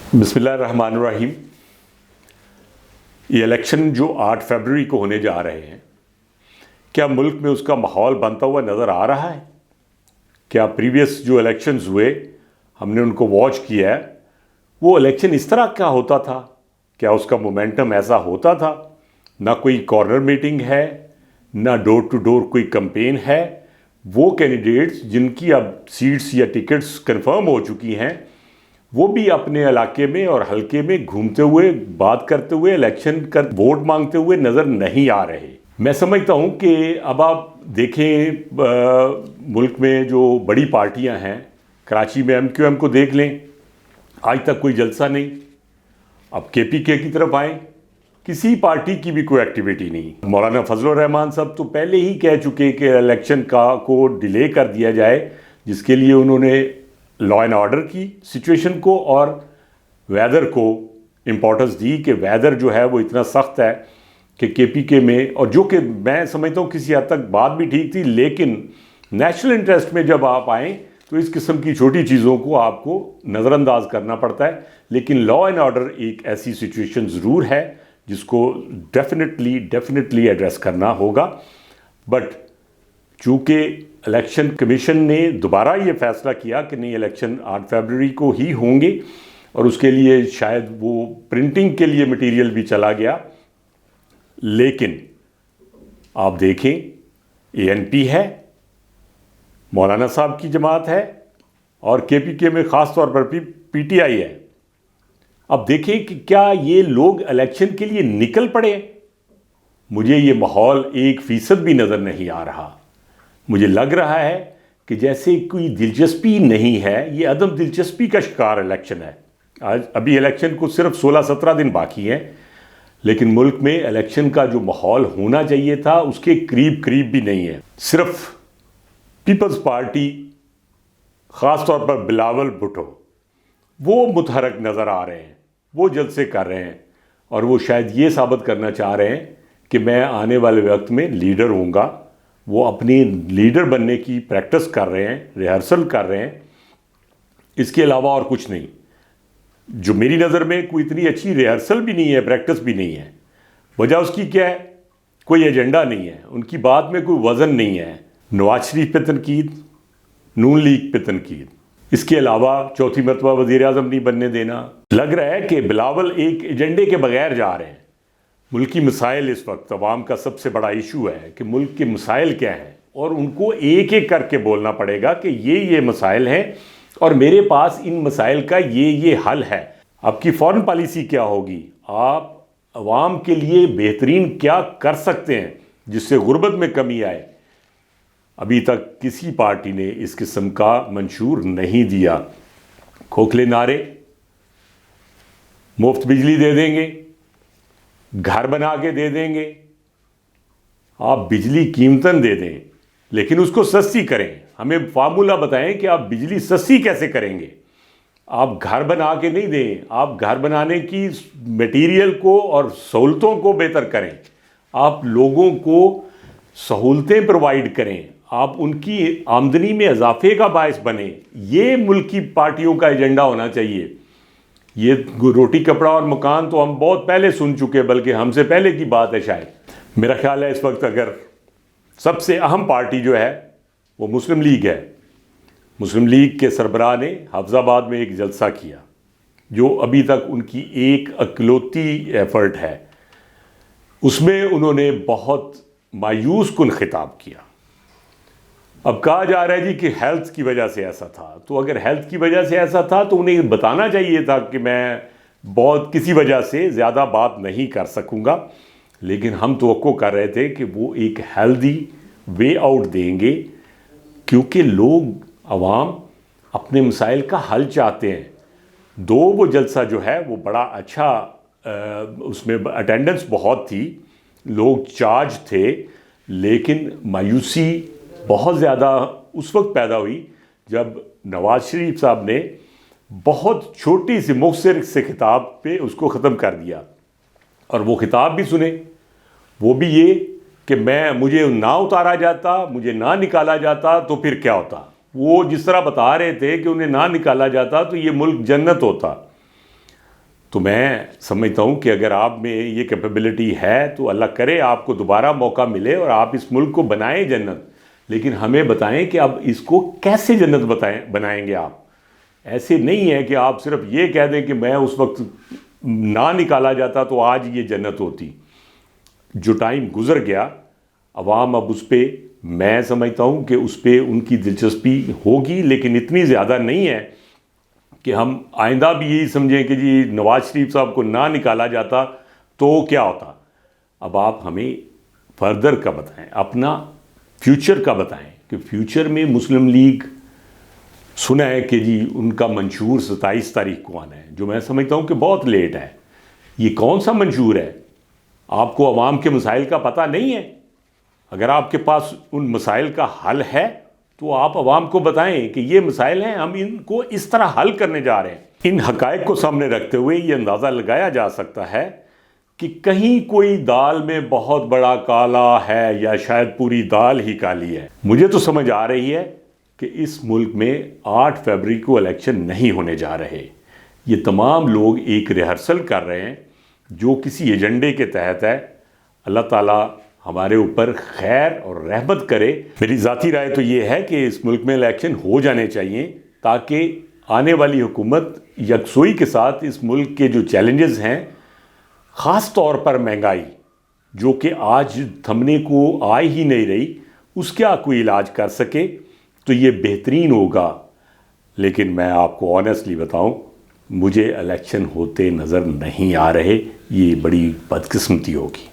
बिस्मिल्लाह रहमान रहीम। ये इलेक्शन जो 8 फरवरी को होने जा रहे हैं, क्या मुल्क में उसका माहौल बनता हुआ नज़र आ रहा है? क्या प्रीवियस जो इलेक्शंस हुए हमने उनको वॉच किया है, वो इलेक्शन इस तरह क्या होता था? क्या उसका मोमेंटम ऐसा होता था? ना कोई कॉर्नर मीटिंग है, ना डोर टू डोर कोई कैंपेन है। वो कैंडिडेट्स जिनकी अब सीट्स या टिकट्स कंफर्म हो चुकी हैं, वो भी अपने इलाके में और हलके में घूमते हुए, बात करते हुए, इलेक्शन कर वोट मांगते हुए नज़र नहीं आ रहे। मैं समझता हूँ कि अब आप देखें मुल्क में जो बड़ी पार्टियाँ हैं, कराची में MQM को देख लें, आज तक कोई जलसा नहीं। अब KPK की तरफ आएँ, किसी पार्टी की भी कोई एक्टिविटी नहीं। मौलाना फजलुर रहमान साहब तो पहले ही कह चुके कि इलेक्शन को डिले कर दिया जाए, जिसके लिए उन्होंने लॉ एंड ऑर्डर की सिचुएशन को और वेदर को इम्पोर्टेंस दी कि वेदर जो है वो इतना सख्त है कि KPK में, और जो कि मैं समझता हूँ किसी हद तक बात भी ठीक थी, लेकिन नेशनल इंटरेस्ट में जब आप आएँ तो इस किस्म की छोटी चीज़ों को आपको नज़रअंदाज करना पड़ता है। लेकिन लॉ एंड ऑर्डर एक ऐसी सिचुएशन ज़रूर है जिसको डेफिनेटली एड्रेस करना होगा। बट चूँकि इलेक्शन कमीशन ने दोबारा ये फ़ैसला किया कि नहीं, इलेक्शन 8 फरवरी को ही होंगे, और उसके लिए शायद वो प्रिंटिंग के लिए मटेरियल भी चला गया। लेकिन आप देखें, ANP है, मौलाना साहब की जमात है, और KPK में ख़ास तौर पर भी PTI है। अब देखें कि क्या ये लोग इलेक्शन के लिए निकल पड़े? मुझे ये माहौल 1% भी नज़र नहीं आ रहा। मुझे लग रहा है कि जैसे कोई दिलचस्पी नहीं है, ये अदम दिलचस्पी का शिकार इलेक्शन है। आज अभी इलेक्शन को सिर्फ 16-17 दिन बाकी हैं, लेकिन मुल्क में इलेक्शन का जो माहौल होना चाहिए था उसके करीब भी नहीं है। सिर्फ पीपल्स पार्टी, ख़ास तौर पर बिलावल भुट्टो, वो मुतहरक नज़र आ रहे हैं, वो जलसे कर रहे हैं, और वो शायद ये साबित करना चाह रहे हैं कि मैं आने वाले वक्त में लीडर होऊंगा। वो अपनी लीडर बनने की प्रैक्टिस कर रहे हैं, रिहर्सल कर रहे हैं, इसके अलावा और कुछ नहीं। जो मेरी नज़र में कोई इतनी अच्छी रिहर्सल भी नहीं है, प्रैक्टिस भी नहीं है। वजह उसकी क्या है? कोई एजेंडा नहीं है, उनकी बात में कोई वज़न नहीं है। नवाज शरीफ पे तनकीद, नून लीग पे तनकीद, इसके अलावा चौथी मरतबा वज़ीर आज़म नहीं बनने देना। लग रहा है कि बिलावल एक एजेंडे के बगैर जा रहे हैं। मुल्की मसाइल इस वक्त अवाम का सबसे बड़ा इशू है कि मुल्क के मसाइल क्या हैं, और उनको एक एक करके बोलना पड़ेगा कि ये मसाइल हैं और मेरे पास इन मसाइल का ये हल है। आपकी फॉरेन पॉलिसी क्या होगी? आप अवाम के लिए बेहतरीन क्या कर सकते हैं जिससे गुर्बत में कमी आए? अभी तक किसी पार्टी ने इस किस्म का मंशूर नहीं दिया। खोखले नारे, मुफ्त बिजली दे देंगे, घर बना के दे देंगे। आप बिजली कीमतन दे दें, लेकिन उसको सस्ती करें। हमें फार्मूला बताएं कि आप बिजली सस्ती कैसे करेंगे। आप घर बना के नहीं दें, आप घर बनाने की मटेरियल को और सहूलतों को बेहतर करें। आप लोगों को सहूलतें प्रोवाइड करें, आप उनकी आमदनी में इजाफे का बायस बने। ये मुल्क की पार्टियों का एजेंडा होना चाहिए। ये रोटी कपड़ा और मकान तो हम बहुत पहले सुन चुके, बल्कि हमसे पहले की बात है शायद। मेरा ख्याल है इस वक्त अगर सबसे अहम पार्टी जो है वो मुस्लिम लीग है। मुस्लिम लीग के सरबराह ने हफ्जाबाद में एक जलसा किया, जो अभी तक उनकी एक अकलौती एफर्ट है। उसमें उन्होंने बहुत मायूस कुन खिताब किया। अब कहा जा रहा है जी कि हेल्थ की वजह से ऐसा था। तो अगर हेल्थ की वजह से ऐसा था तो उन्हें बताना चाहिए था कि मैं बहुत किसी वजह से ज़्यादा बात नहीं कर सकूँगा। लेकिन हम तवक्को कर रहे थे कि वो एक हेल्दी वे आउट देंगे, क्योंकि लोग, अवाम अपने मसाइल का हल चाहते हैं। वो जलसा जो है वो बड़ा अच्छा, उसमें अटेंडेंस बहुत थी, लोग चार्ज थे, लेकिन मायूसी बहुत ज़्यादा उस वक्त पैदा हुई जब नवाज शरीफ साहब ने बहुत छोटी सी मुख्तसर से खिताब पे उसको ख़त्म कर दिया। और वो खिताब भी सुने, वो भी ये कि मुझे ना उतारा जाता, मुझे ना निकाला जाता तो फिर क्या होता। वो जिस तरह बता रहे थे कि उन्हें ना निकाला जाता तो ये मुल्क जन्नत होता। تو میں سمجھتا ہوں کہ اگر آپ میں یہ کیپیبلٹی ہے تو اللہ کرے آپ کو دوبارہ موقع ملے اور آپ اس ملک کو بنائیں جنت، لیکن ہمیں بتائیں کہ اب اس کو کیسے جنت بنائیں گے آپ۔ ایسے نہیں ہے کہ آپ صرف یہ کہہ دیں کہ میں اس وقت نہ نکالا جاتا تو آج یہ جنت ہوتی۔ جو ٹائم گزر گیا، عوام اب اس پہ، میں سمجھتا ہوں کہ اس پہ ان کی دلچسپی ہوگی، لیکن اتنی زیادہ نہیں ہے کہ ہم آئندہ بھی یہی سمجھیں کہ جی نواز شریف صاحب کو نہ نکالا جاتا تو کیا ہوتا۔ اب آپ ہمیں فردر کا بتائیں، اپنا فیوچر کا بتائیں کہ فیوچر میں مسلم لیگ سنا ہے کہ جی ان کا منشور 27 تاریخ کو آنا ہے، جو میں سمجھتا ہوں کہ بہت لیٹ ہے۔ یہ کون سا منشور ہے؟ آپ کو عوام کے مسائل کا پتہ نہیں ہے؟ اگر آپ کے پاس ان مسائل کا حل ہے تو آپ عوام کو بتائیں کہ یہ مسائل ہیں، ہم ان کو اس طرح حل کرنے جا رہے ہیں۔ ان حقائق کو سامنے رکھتے ہوئے یہ اندازہ لگایا جا سکتا ہے کہ کہیں کوئی دال میں بہت بڑا کالا ہے، یا شاید پوری دال ہی کالی ہے۔ مجھے تو سمجھ آ رہی ہے کہ اس ملک میں 8 فروری کو الیکشن نہیں ہونے جا رہے۔ یہ تمام لوگ ایک ریہرسل کر رہے ہیں جو کسی ایجنڈے کے تحت ہے۔ اللہ تعالیٰ ہمارے اوپر خیر اور رحمت کرے۔ میری ذاتی رائے تو یہ ہے کہ اس ملک میں الیکشن ہو جانے چاہیے تاکہ آنے والی حکومت یکسوئی کے ساتھ اس ملک کے جو چیلنجز ہیں، خاص طور پر مہنگائی جو کہ آج تھمنے کو آ ہی نہیں رہی، اس کا کوئی علاج کر سکے تو یہ بہترین ہوگا۔ لیکن میں آپ کو آنیسٹلی بتاؤں، مجھے الیکشن ہوتے نظر نہیں آ رہے۔ یہ بڑی بدقسمتی ہوگی۔